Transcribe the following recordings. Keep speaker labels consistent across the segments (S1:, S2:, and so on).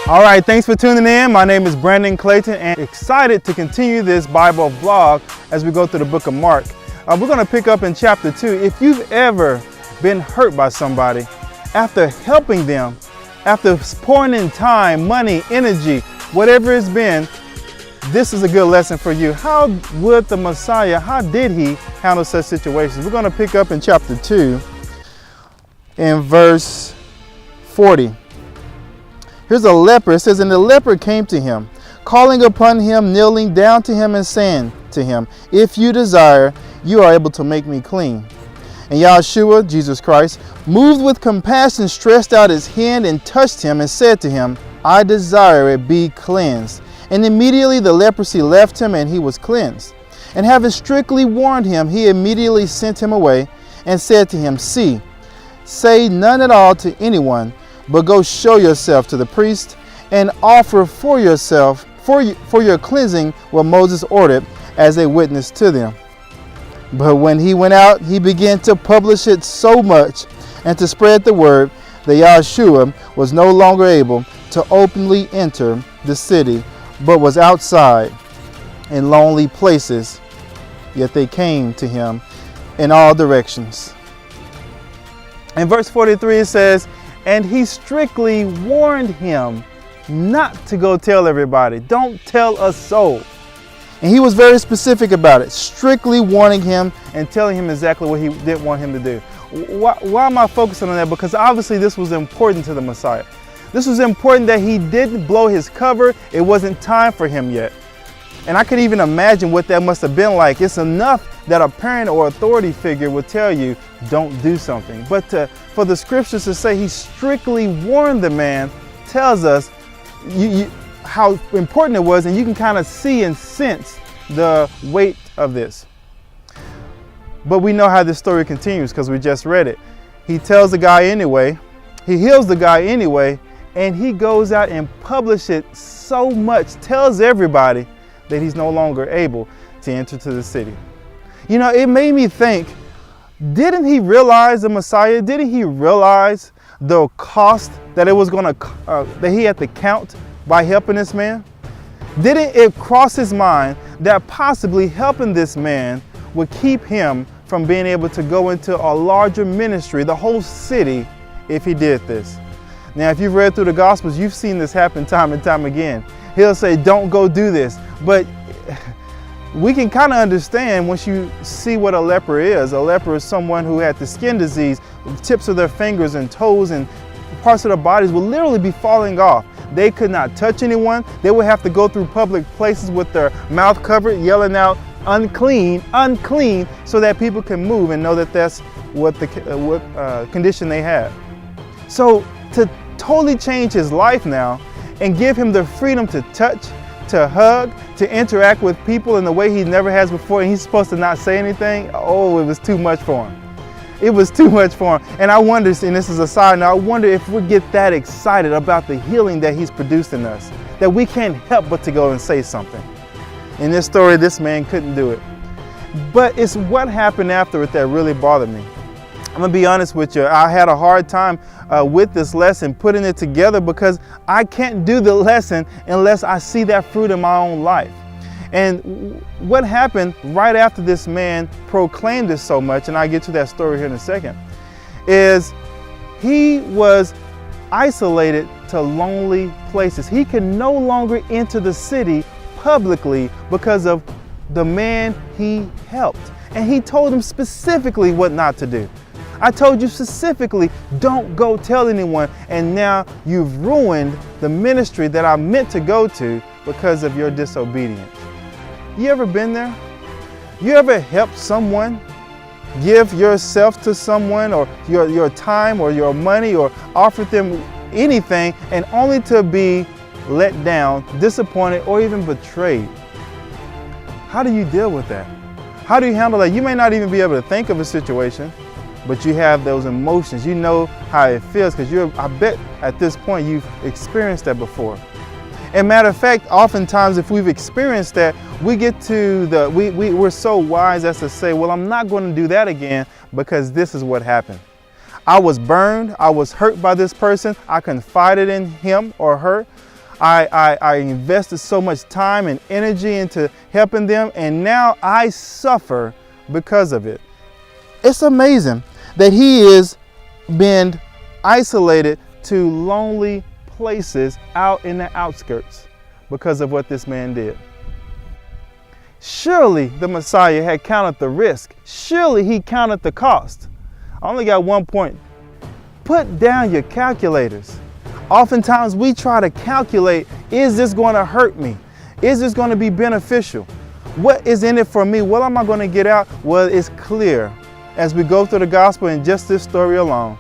S1: All right, thanks for tuning in. My name is Brandon Clayton and excited to continue this Bible vlog as we go through the book of Mark. We're going to pick up in chapter 2. If you've ever been hurt by somebody, after helping them, after pouring in time, money, energy, whatever it's been, this is a good lesson for you. How would the Messiah, how did he handle such situations? We're going to pick up in chapter 2 in verse 40. Here's a leper. It says, and the leper came to him, calling upon him, kneeling down to him and saying to him, if you desire, you are able to make me clean. And Yahshua, Jesus Christ, moved with compassion, stretched out his hand and touched him and said to him, I desire it, be cleansed. And immediately the leprosy left him and he was cleansed. And having strictly warned him, he immediately sent him away and said to him, see, say none at all to anyone, but go show yourself to the priest and offer for yourself, for your cleansing, what Moses ordered as a witness to them. But when he went out, he began to publish it so much and to spread the word that Yahshua was no longer able to openly enter the city, but was outside in lonely places. Yet they came to him in all directions. In verse 43 it says, and he strictly warned him not to go tell everybody. Don't tell a soul. And he was very specific about it, strictly warning him and telling him exactly what he didn't want him to do. Why am I focusing on that? Because obviously this was important to the Messiah. This was important that he didn't blow his cover. It wasn't time for him yet. And I could even imagine what that must have been like. It's enough that a parent or authority figure will tell you, don't do something. But for the scriptures to say he strictly warned the man tells us how important it was, and you can kind of see and sense the weight of this. But we know how this story continues because we just read it. He tells the guy anyway, he heals the guy anyway, and he goes out and publishes it so much, tells everybody that he's no longer able to enter to the city. You know, it made me think, didn't he realize the Messiah? Didn't he realize the cost that it was going to, that he had to count by helping this man? Didn't it cross his mind that possibly helping this man would keep him from being able to go into a larger ministry, the whole city, if he did this? Now, if you've read through the Gospels, you've seen this happen time and time again. He'll say, don't go do this. But we can kind of understand once you see what a leper is. A leper is someone who had the skin disease, tips of their fingers and toes and parts of their bodies will literally be falling off. They could not touch anyone. They would have to go through public places with their mouth covered, yelling out, unclean, unclean, so that people can move and know that that's what condition they had. So to totally change his life now and give him the freedom to touch, to hug, to interact with people in the way he never has before, and he's supposed to not say anything, oh, it was too much for him. It was too much for him. And I wonder, and this is a side note, I wonder if we get that excited about the healing that he's produced in us, that we can't help but to go and say something. In this story, this man couldn't do it. But it's what happened after it that really bothered me. I'm gonna be honest with you, I had a hard time with this lesson, putting it together, because I can't do the lesson unless I see that fruit in my own life. And what happened right after this man proclaimed this so much, and I'll get to that story here in a second, is he was isolated to lonely places. He could no longer enter the city publicly because of the man he helped. And he told him specifically what not to do. I told you specifically, don't go tell anyone, and now you've ruined the ministry that I meant to go to because of your disobedience. You ever been there? You ever helped someone, give yourself to someone, or your time or your money, or offered them anything, and only to be let down, disappointed, or even betrayed? How do you deal with that? How do you handle that? You may not even be able to think of a situation, but you have those emotions. You know how it feels because I bet at this point you've experienced that before. And matter of fact, oftentimes if we've experienced that, we get to we're so wise as to say, well, I'm not going to do that again because this is what happened. I was burned. I was hurt by this person. I confided in him or her. I invested so much time and energy into helping them, and now I suffer because of it. It's amazing that he is been isolated to lonely places out in the outskirts because of what this man did. Surely the Messiah had counted the risk. Surely he counted the cost. I only got one point. Put down your calculators. Oftentimes we try to calculate, is this going to hurt me? Is this going to be beneficial? What is in it for me? What am I going to get out? Well, it's clear as we go through the gospel in just this story alone.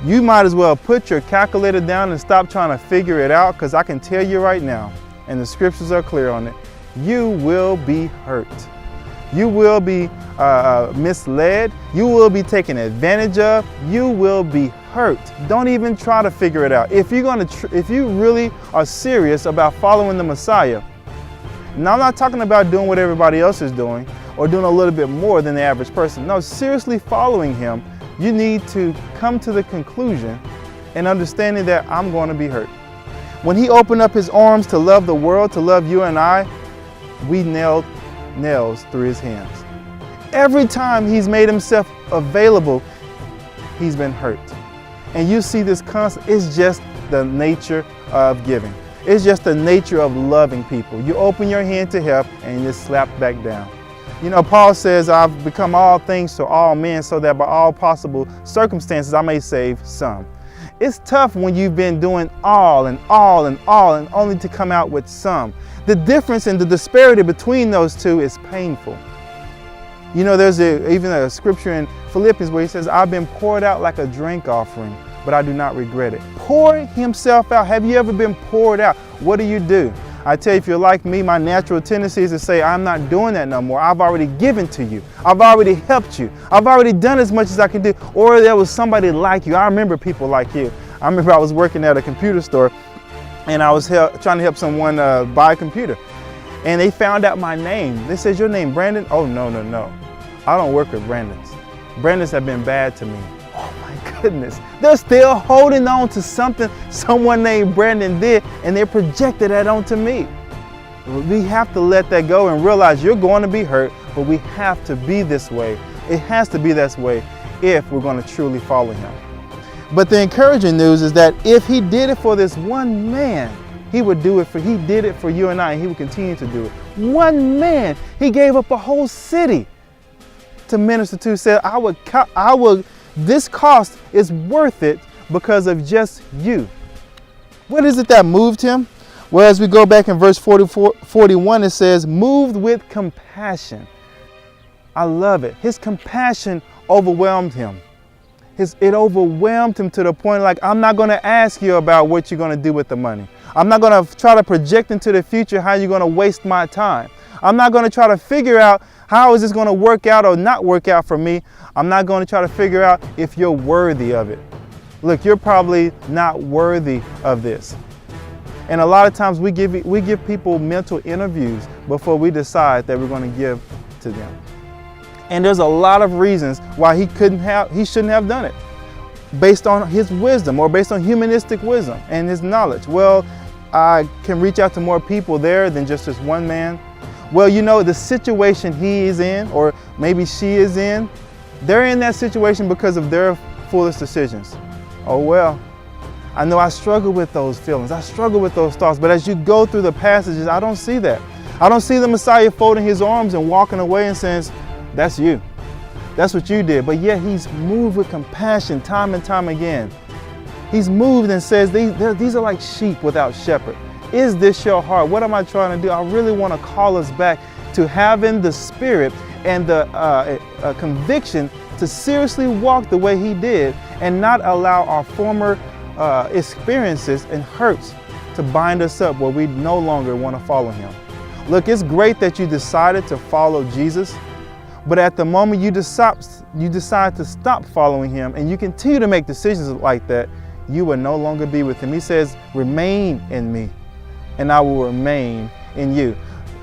S1: You might as well put your calculator down and stop trying to figure it out, because I can tell you right now, and the scriptures are clear on it, you will be hurt. You will be misled. You will be taken advantage of. You will be hurt. Don't even try to figure it out. If you really are serious about following the Messiah, now I'm not talking about doing what everybody else is doing or doing a little bit more than the average person. No, seriously following him, you need to come to the conclusion and understanding that I'm going to be hurt. When he opened up his arms to love the world, to love you and I, we nailed nails through his hands. Every time he's made himself available, he's been hurt. And you see this constant, it's just the nature of giving. It's just the nature of loving people. You open your hand to help and you just slap back down. You know, Paul says, I've become all things to all men so that by all possible circumstances I may save some. It's tough when you've been doing all and only to come out with some. The difference and the disparity between those two is painful. You know, there's even a scripture in Philippians where he says, I've been poured out like a drink offering, but I do not regret it. Pour himself out. Have you ever been poured out? What do? I tell you, if you're like me, my natural tendency is to say, I'm not doing that no more. I've already given to you. I've already helped you. I've already done as much as I can do. Or there was somebody like you. I remember people like you. I remember I was working at a computer store and I was trying to help someone buy a computer. And they found out my name. They said, your name, Brandon? Oh, no. I don't work with Brandons. Brandons have been bad to me. Oh my goodness. They're still holding on to something someone named Brandon did, and they projected that onto me. We have to let that go and realize you're going to be hurt, but we have to be this way. It has to be this way if we're going to truly follow him. But the encouraging news is that if he did it for this one man, he did it for you and I, and he would continue to do it. One man, he gave up a whole city to minister to, said, this cost is worth it because of just you. What is it that moved him? Well, as we go back in verse 41, it says, moved with compassion. I love it. His compassion overwhelmed him. It overwhelmed him to the point like, I'm not going to ask you about what you're going to do with the money. I'm not going to try to project into the future how you're going to waste my time. I'm not going to try to figure out how is this going to work out or not work out for me. I'm not going to try to figure out if you're worthy of it. Look, you're probably not worthy of this. And a lot of times we give people mental interviews before we decide that we're going to give to them. And there's a lot of reasons why he shouldn't have done it, based on his wisdom or based on humanistic wisdom and his knowledge. Well, I can reach out to more people there than just this one man. Well, you know, the situation he is in, or maybe she is in, they're in that situation because of their foolish decisions. Oh well, I know I struggle with those feelings. I struggle with those thoughts. But as you go through the passages, I don't see that. I don't see the Messiah folding his arms and walking away and saying, that's you. That's what you did. But yet he's moved with compassion time and time again. He's moved and says, these are like sheep without shepherd. Is this your heart? What am I trying to do? I really want to call us back to having the spirit and the conviction to seriously walk the way he did and not allow our former experiences and hurts to bind us up where we no longer want to follow him. Look, it's great that you decided to follow Jesus, but at the moment you decide to stop following him and you continue to make decisions like that, you will no longer be with him. He says, remain in me and I will remain in you.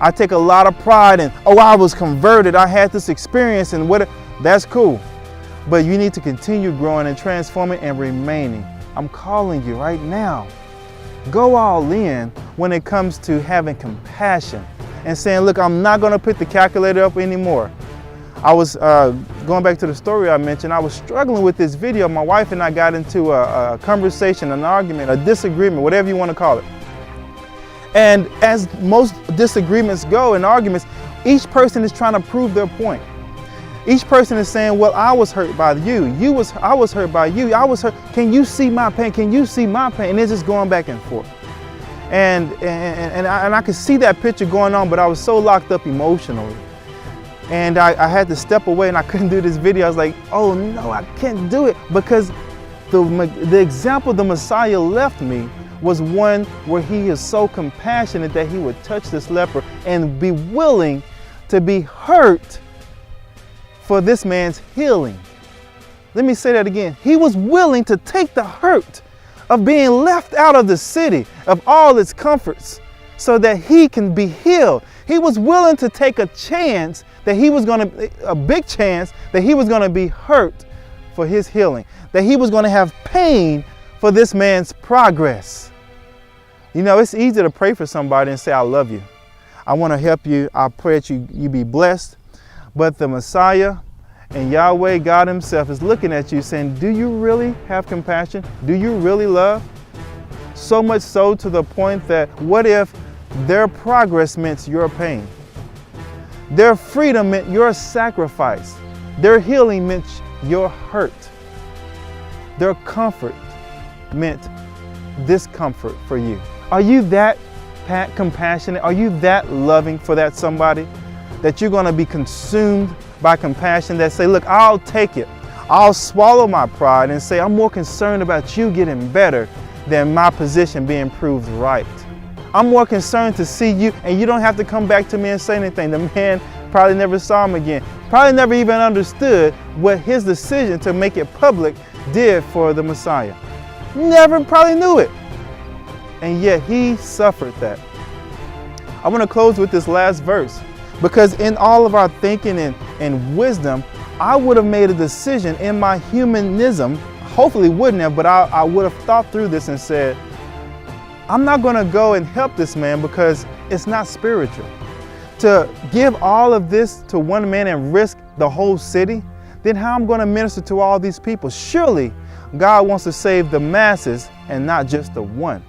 S1: I take a lot of pride in, I was converted. I had this experience and that's cool. But you need to continue growing and transforming and remaining. I'm calling you right now. Go all in when it comes to having compassion and saying, look, I'm not going to put the calculator up anymore. I was going back to the story I mentioned. I was struggling with this video. My wife and I got into a conversation, an argument, a disagreement, whatever you want to call it. And as most disagreements go in arguments, each person is trying to prove their point. Each person is saying, well, I was hurt by you. I was hurt by you. I was hurt. Can you see my pain? Can you see my pain? And it's just going back and forth. And I could see that picture going on, but I was so locked up emotionally. And I had to step away and I couldn't do this video. I was like, oh no, I can't do it, because the example the Messiah left me was one where he is so compassionate that he would touch this leper and be willing to be hurt for this man's healing. Let me say that again. He was willing to take the hurt of being left out of the city, of all its comforts, so that he can be healed. He was willing to take a chance that a big chance that he was going to be hurt for his healing, that he was going to have pain for this man's progress. You know, it's easy to pray for somebody and say, I love you. I want to help you. I pray that you be blessed. But the Messiah and Yahweh, God himself, is looking at you saying, do you really have compassion? Do you really love? So much so to the point that what if their progress meant your pain? Their freedom meant your sacrifice. Their healing meant your hurt. Their comfort meant discomfort for you. Are you that compassionate? Are you that loving for that somebody that you're going to be consumed by compassion, that say, look, I'll take it. I'll swallow my pride and say, I'm more concerned about you getting better than my position being proved right. I'm more concerned to see you, and you don't have to come back to me and say anything. The man probably never saw him again. Probably never even understood what his decision to make it public did for the Messiah. Never probably knew it. And yet he suffered that. I want to close with this last verse, because in all of our thinking and wisdom, I would have made a decision in my humanism, hopefully wouldn't have, but I would have thought through this and said, I'm not going to go and help this man because it's not spiritual. To give all of this to one man and risk the whole city, then how am I going to minister to all these people? Surely God wants to save the masses and not just the one.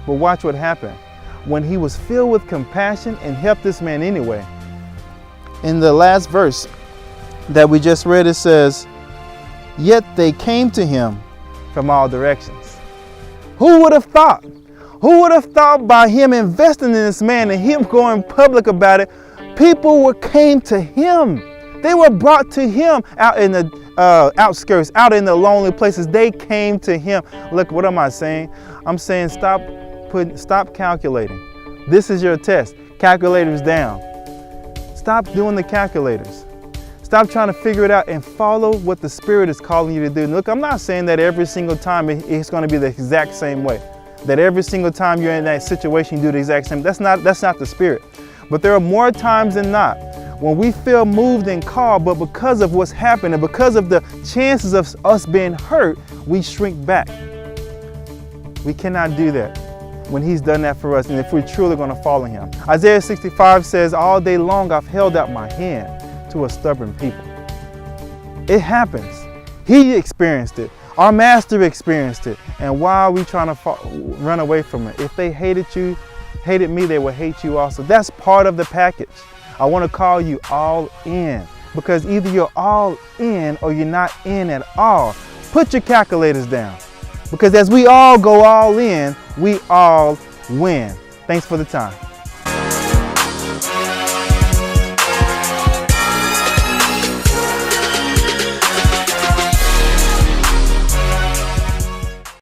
S1: But watch what happened. When he was filled with compassion and helped this man anyway. In the last verse that we just read, it says, yet they came to him from all directions. Who would have thought? Who would have thought by him investing in this man and him going public about it, people came to him. They were brought to him out in the outskirts, out in the lonely places. They came to him. Look, what am I saying? I'm saying stop calculating. This is your test. Calculators down. Stop doing the calculators. Stop trying to figure it out and follow what the Spirit is calling you to do. And look, I'm not saying that every single time it's going to be the exact same way. That every single time you're in that situation, you do the exact same. That's not the Spirit. But there are more times than not when we feel moved and called, but because of what's happened and because of the chances of us being hurt, we shrink back. We cannot do that when he's done that for us, and if we're truly going to follow him. Isaiah 65 says, all day long I've held out my hand to a stubborn people. It happens. He experienced it. Our master experienced it. And why are we trying to run away from it? If they hated me, they will hate you also. That's part of the package. I want to call you all in, because either you're all in or you're not in at all. Put your calculators down, because as we all go all in, we all win. Thanks for the time.